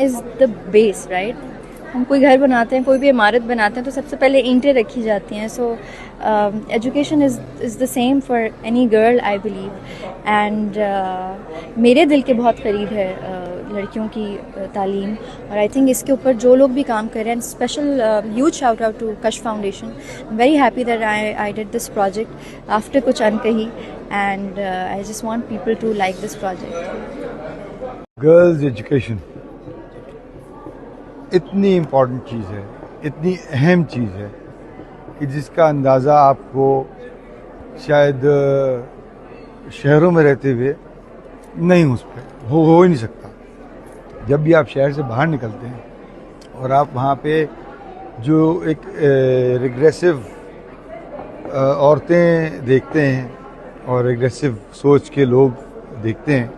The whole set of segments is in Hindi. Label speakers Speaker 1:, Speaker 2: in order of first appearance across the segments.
Speaker 1: Is the base, right? हम कोई घर बनाते हैं, कोई भी इमारत बनाते हैं तो सबसे पहले ईंटें रखी जाती हैं. So education is the same for any girl, I believe. And मेरे दिल के बहुत करीब है लड़कियों की तालीम. और आई थिंक इसके ऊपर जो लोग भी काम कर रहे हैं, special huge shout out to Kash foundation. Very happy that I did this project after कुछ Ankahi. And I just want people to like this project.
Speaker 2: Girls education इतनी इम्पॉर्टेंट चीज़ है, इतनी अहम चीज़ है कि जिसका अंदाज़ा आपको शायद शहरों में रहते हुए नहीं हो ही नहीं सकता. जब भी आप शहर से बाहर निकलते हैं और आप वहाँ पे जो एक रिग्रेसिव औरतें देखते हैं और रिग्रेसिव सोच के लोग देखते हैं,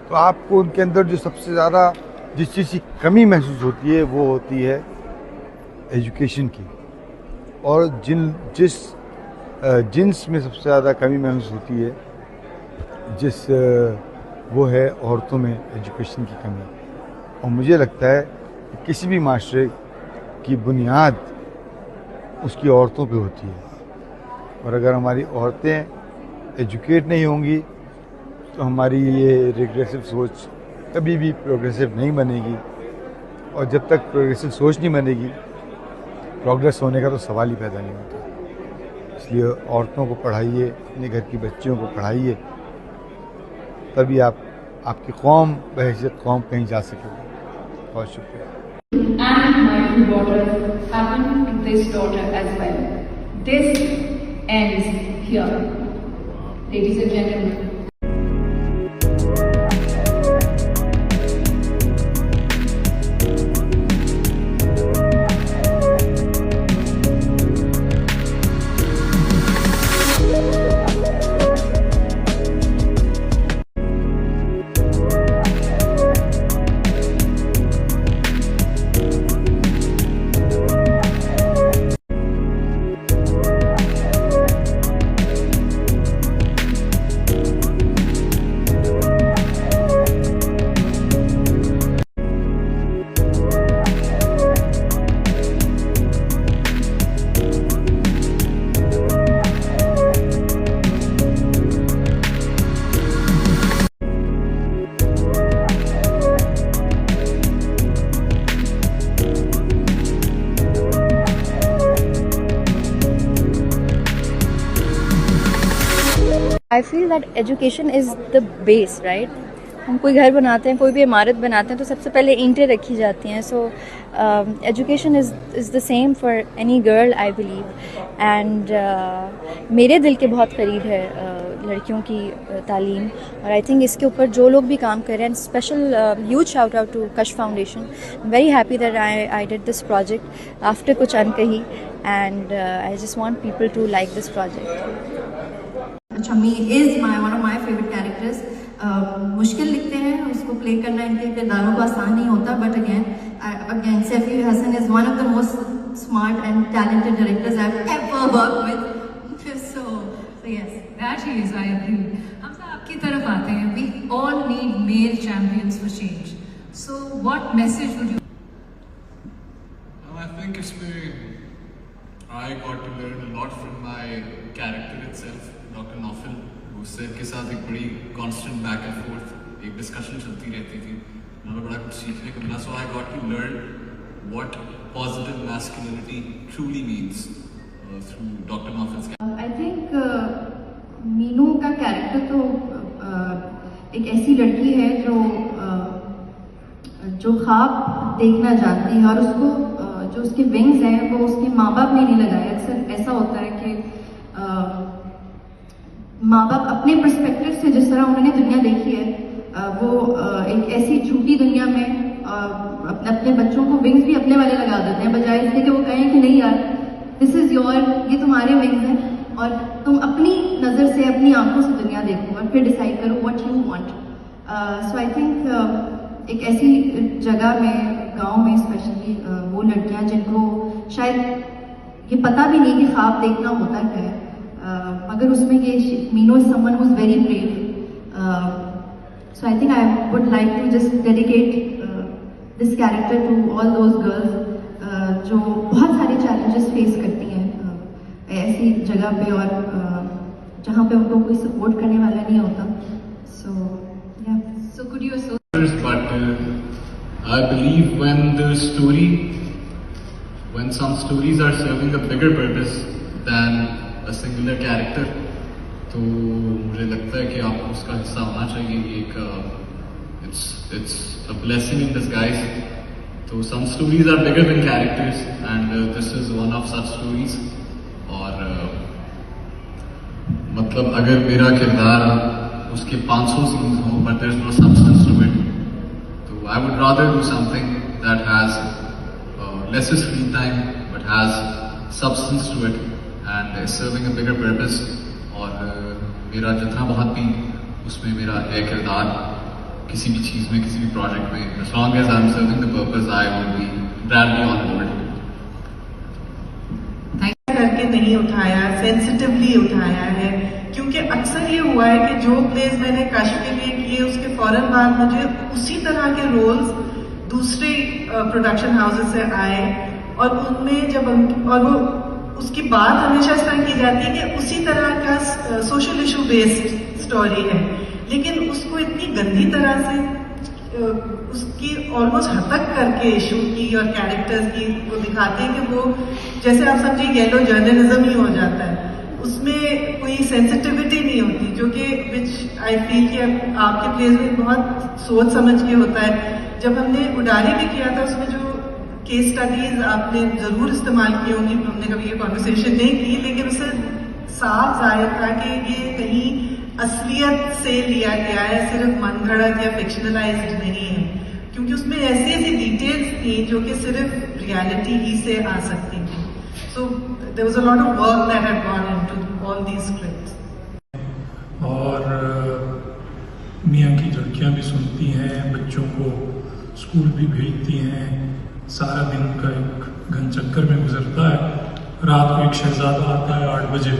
Speaker 2: तो आपको उनके अंदर जो सबसे ज़्यादा जिस चीज़ की कमी महसूस होती है वो होती है एजुकेशन की. और जिस जिन्स में सबसे ज़्यादा कमी महसूस होती है वो है औरतों में एजुकेशन की कमी. और मुझे लगता है कि किसी भी माशरे की बुनियाद उसकी औरतों पे होती है. और अगर हमारी औरतें एजुकेट नहीं होंगी तो हमारी ये रिग्रेसिव सोच कभी भी प्रोग्रेसिव नहीं बनेगी. और जब तक प्रोग्रेसिव सोच नहीं बनेगी, प्रोग्रेस होने का तो सवाल ही पैदा नहीं होता. इसलिए औरतों को पढ़ाइए, अपने घर की बच्चियों को पढ़ाइए, तभी आपकी कौम बहैसियत कौम कहीं जा सकेगी. बहुत शुक्रिया.
Speaker 3: And my two daughters happened to this daughter as well. This ends here. Ladies and gentlemen.
Speaker 1: I feel that education is the base, right? हम कोई घर बनाते हैं, कोई भी इमारत बनाते हैं तो सबसे पहले ईंटें रखी जाती हैं. So education is the same for any girl, I believe. And मेरे दिल के बहुत करीब है लड़कियों की तालीम. और आई थिंक इसके ऊपर जो लोग भी काम कर रहे हैं, special huge shout out to Kash foundation. Very happy that I did this project after कुछ Ankahi. And I just want people to like this project.
Speaker 4: Shammi is one of my favourite characters. मुश्किल लिखते हैं, उसको प्ले करना इनके किरदारों को आसान नहीं होता. But again Saifee Hasan is one of the most smart and talented directors I have ever worked with. So yes,
Speaker 3: That is, I agree. हम सब आपकी तरफ आते हैं. We all need male champions for change. So, what message would you?
Speaker 5: I think I got to learn a lot from my character itself, Dr. Naufal, who sir के साथ एक बड़ी constant back and forth एक discussion चलती रहती थी. मुझे बड़ा कुछ सीखने को मिला. So I got to learn what positive masculinity truly means through Dr. Naufal's character.
Speaker 4: I think Meenu का कैरेक्टर तो एक ऐसी लड़की है जो ख्वाब देखना जानती है और उसको जो उसके विंग्स हैं वो उसके माँ बाप ने नहीं लगाए. अक्सर ऐसा होता है कि माँ बाप अपने पर्सपेक्टिव से जिस तरह उन्होंने दुनिया देखी है, वो एक ऐसी झूठी दुनिया में अपने बच्चों को विंग्स भी अपने वाले लगा देते हैं, बजाय इसके कि वो कहें कि नहीं यार, दिस इज़ योर, ये तुम्हारे विंग्स हैं और तुम अपनी नज़र से, अपनी आंखों से दुनिया देखो और फिर डिसाइड करो what you want. So I think एक ऐसी जगह में, गांव में स्पेशली, वो लड़कियां जिनको शायद ये पता भी नहीं कि ख्वाब देखना होता क्या है, मगर उसमें ये Meenu is someone who is very brave. So I think I would like to just dedicate this character to all those girls जो बहुत सारे चैलेंजेस फेस करती हैं ऐसी जगह पे और जहाँ पे उनको कोई सपोर्ट करने वाला नहीं होता.
Speaker 3: So could you associate?
Speaker 5: But I believe when some stories are serving a bigger purpose than a singular character, तो मुझे लगता है कि आपको उसका हिस्सा होना चाहिए. It's a blessing in disguise. So some stories are bigger than characters, and this is one of such stories. और मतलब अगर मेरा किरदार उसके 500 सीन्स हो but there's no substance to it, so I would rather do something that has lesser screen time but has substance to it and is serving a bigger purpose. और मेरा जितना बहुत भी उसमें मेरा है किरदार किसी भी चीज़ में, किसी भी प्रोजेक्ट में, as long as I'm serving the purpose, I would be gladly on board.
Speaker 6: करके नहीं उठाया, सेंसिटिवली उठाया है, क्योंकि अक्सर ये हुआ है कि जो प्लेस मैंने कश्फ के लिए किए उसके फौरन बाद मुझे उसी तरह के रोल्स दूसरे प्रोडक्शन हाउसेस से आए और उनमें जब और वो उसकी बात हमेशा इस तरह की जाती है कि उसी तरह का सोशल इशू बेस्ड स्टोरी है, लेकिन उसको इतनी गंदी तरह से उसकी ऑलमोस्ट हतक करके इशू की और कैरेक्टर्स की वो दिखाते हैं कि वो जैसे आप समझिए येलो जर्नलिज्म ही हो जाता है, उसमें कोई सेंसिटिविटी नहीं होती, जो कि विच आई फील कि आपके प्लेस में बहुत सोच समझ के होता है. जब हमने उडारी भी किया था उसमें जो केस स्टडीज आपने जरूर इस्तेमाल की होंगी, हमने कभी ये कॉन्वर्सेशन नहीं की, लेकिन उससे साफ जाहिर था कि ये कहीं असलियत से लिया गया है, सिर्फ मनगढ़ंत या फिक्शनलाइज्ड नहीं है, क्योंकि उसमें ऐसी ऐसी डिटेल्स थी जो कि सिर्फ रियलिटी ही से आ सकती थी. So there was a lot of work that had gone into all these scripts.
Speaker 7: और मियाँ की लड़कियाँ भी सुनती हैं, बच्चों को स्कूल भी भेजती हैं, सारा दिन उनका एक घन चक्कर में गुजरता है. रात को एक शहजादा आता है 8 बजे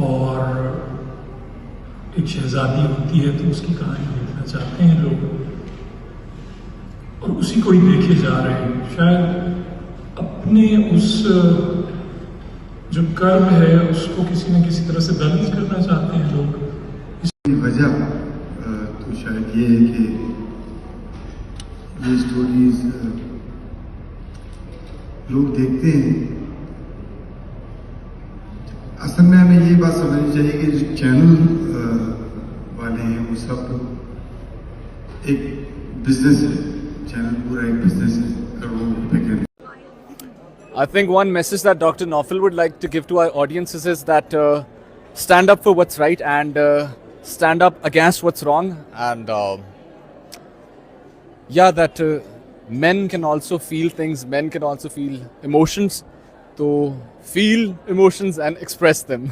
Speaker 7: और एक शहजादी होती है, तो उसकी कहानी देखना चाहते हैं लोग और उसी को ही देखे जा रहे हैं. शायद अपने उस जो कर्म है उसको किसी न किसी तरह से बैलेंस करना चाहते हैं लोग.
Speaker 2: इसकी वजह तो शायद ये है कि ये स्टोरीज लोग देखते हैं. असल में हमें ये बात समझनी चाहिए कि जो चैनल वाले हैं वो सब एक बिजनेस है, चैनल पूरा एक बिजनेस है, करोड़ों रुपए के.
Speaker 8: I think one message that Dr. Naufal would like to give to our audiences is that stand up for what's right and stand up against what's wrong, and that men can also feel things, men can also feel emotions, so feel emotions and express them.